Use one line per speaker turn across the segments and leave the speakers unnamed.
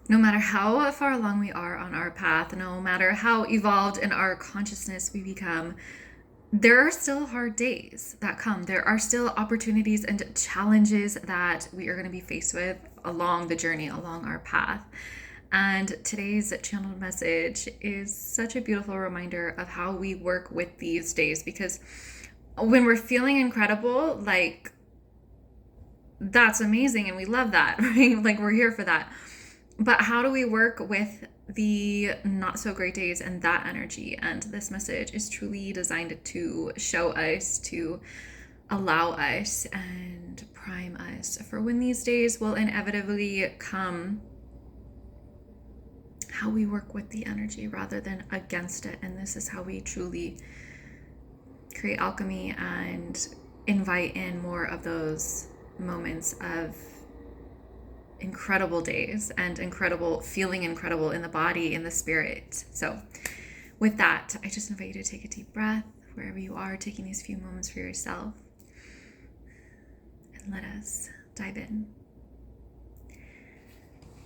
No matter how far along we are on our path, no matter how evolved in our consciousness we become, there are still hard days that come. There are still opportunities and challenges that we are going to be faced with along the journey, along our path. And today's channeled message is such a beautiful reminder of how we work with these days, because when we're feeling incredible, like, that's amazing and we love that, right? Like, we're here for that. But how do we work with the not so great days and that energy? And this message is truly designed to show us, to allow us and prime us for when these days will inevitably come, how we work with the energy rather than against it. And this is how we truly create alchemy and invite in more of those moments of incredible days and feeling incredible in the body, in the spirit. So with that, I just invite you to take a deep breath wherever you are, taking these few moments for yourself, and let us dive in.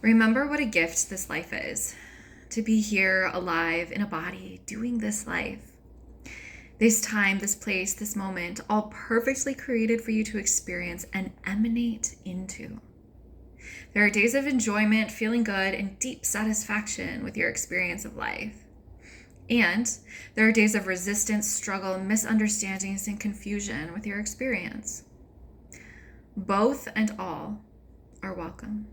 Remember what a gift this life is, to be here alive in a body, doing this life. This time, this place, this moment, all perfectly created for you to experience and emanate into. There are days of enjoyment, feeling good, and deep satisfaction with your experience of life. And there are days of resistance, struggle, misunderstandings, and confusion with your experience. Both and all are welcome.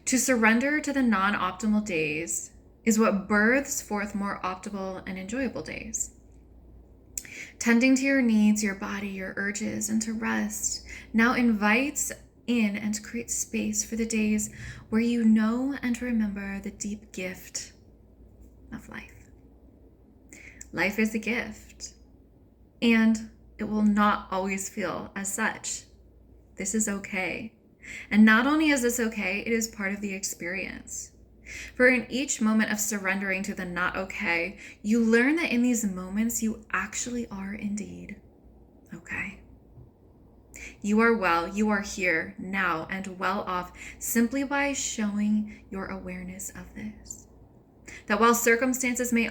To surrender to the non-optimal days is what births forth more optimal and enjoyable days. Tending to your needs, your body, your urges, and to rest now invites in and create space for the days where you know and remember the deep gift of life. Life is a gift, and it will not always feel as such. This is okay. And not only is this okay, it is part of the experience. For in each moment of surrendering to the not okay, you learn that in these moments you actually are indeed okay. You are well, you are here now and well off simply by showing your awareness of this. That while circumstances may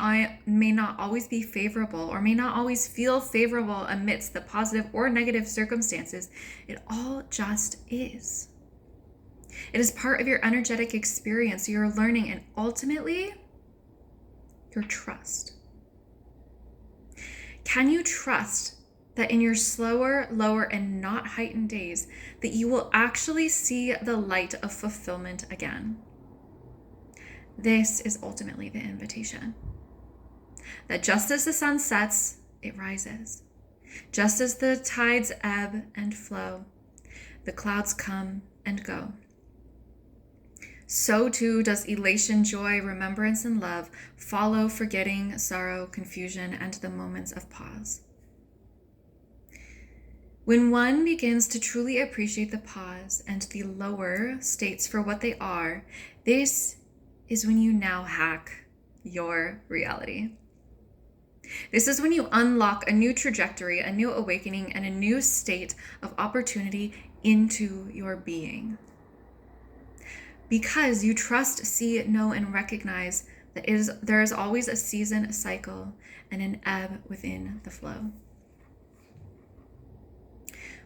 not always be favorable or may not always feel favorable amidst the positive or negative circumstances, it all just is. It is part of your energetic experience, your learning, and ultimately, your trust. Can you trust that in your slower, lower, and not heightened days, that you will actually see the light of fulfillment again? This is ultimately the invitation. That just as the sun sets, it rises. Just as the tides ebb and flow, the clouds come and go. So too does elation, joy, remembrance, and love follow forgetting, sorrow, confusion, and the moments of pause. When one begins to truly appreciate the pause and the lower states for what they are, this is when you now hack your reality. This is when you unlock a new trajectory, a new awakening, and a new state of opportunity into your being. Because you trust, see, know, and recognize that there is always a season, a cycle, and an ebb within the flow.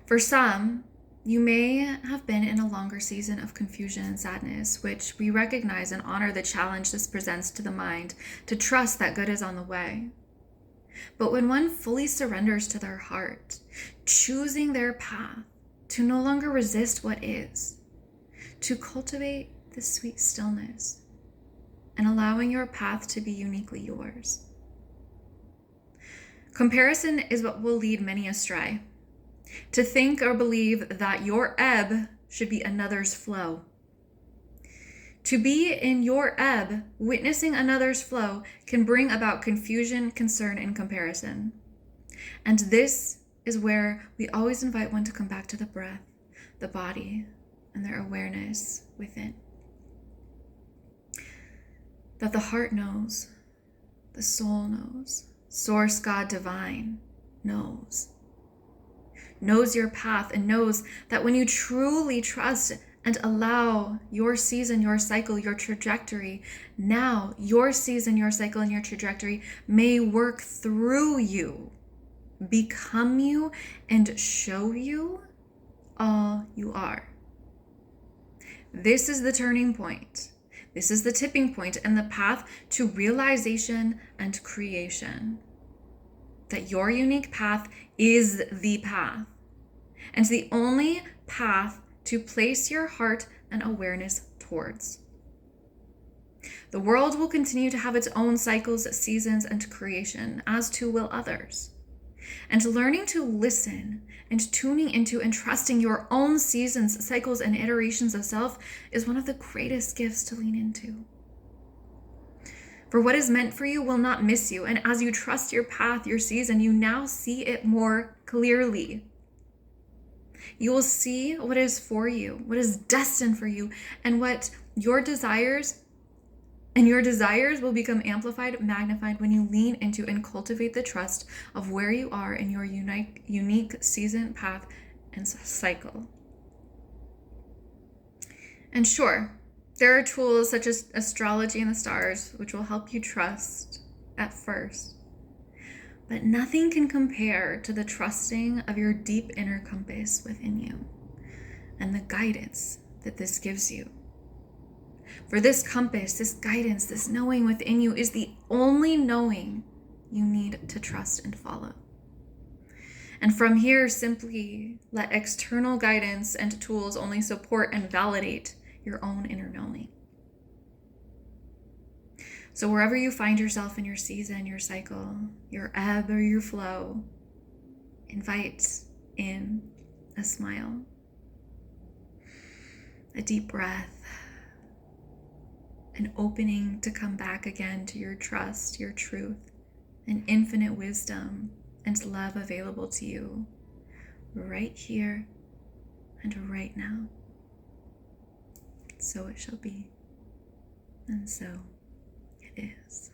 For some, you may have been in a longer season of confusion and sadness, which we recognize and honor the challenge this presents to the mind to trust that good is on the way. But when one fully surrenders to their heart, choosing their path, to no longer resist what is, to cultivate the sweet stillness, and allowing your path to be uniquely yours. Comparison is what will lead many astray. To think or believe that your ebb should be another's flow. To be in your ebb, witnessing another's flow, can bring about confusion, concern, and comparison. And this is where we always invite one to come back to the breath, the body, and their awareness within. That the heart knows, the soul knows, Source God Divine knows your path, and knows that when you truly trust and allow your season, your cycle, your trajectory. Now, your season, your cycle, and your trajectory may work through you, become you, and show you all you are. This is the turning point. This is the tipping point and the path to realization and creation. That your unique path is the path, and the only path to place your heart and awareness towards. The world will continue to have its own cycles, seasons, and creation, as too will others. And learning to listen and tuning into and trusting your own seasons, cycles, and iterations of self is one of the greatest gifts to lean into. For what is meant for you will not miss you. And as you trust your path, your season, you now see it more clearly. You will see what is for you, what is destined for you, and what your desires will become amplified, magnified when you lean into and cultivate the trust of where you are in your unique season, path, and cycle. And sure, there are tools such as astrology and the stars, which will help you trust at first. But nothing can compare to the trusting of your deep inner compass within you and the guidance that this gives you. For this compass, this guidance, this knowing within you is the only knowing you need to trust and follow. And from here, simply let external guidance and tools only support and validate your own inner knowing. So wherever you find yourself in your season, your cycle, your ebb or your flow, invite in a smile, a deep breath, an opening to come back again to your trust, your truth, and infinite wisdom and love available to you right here and right now. So it shall be, and so it is.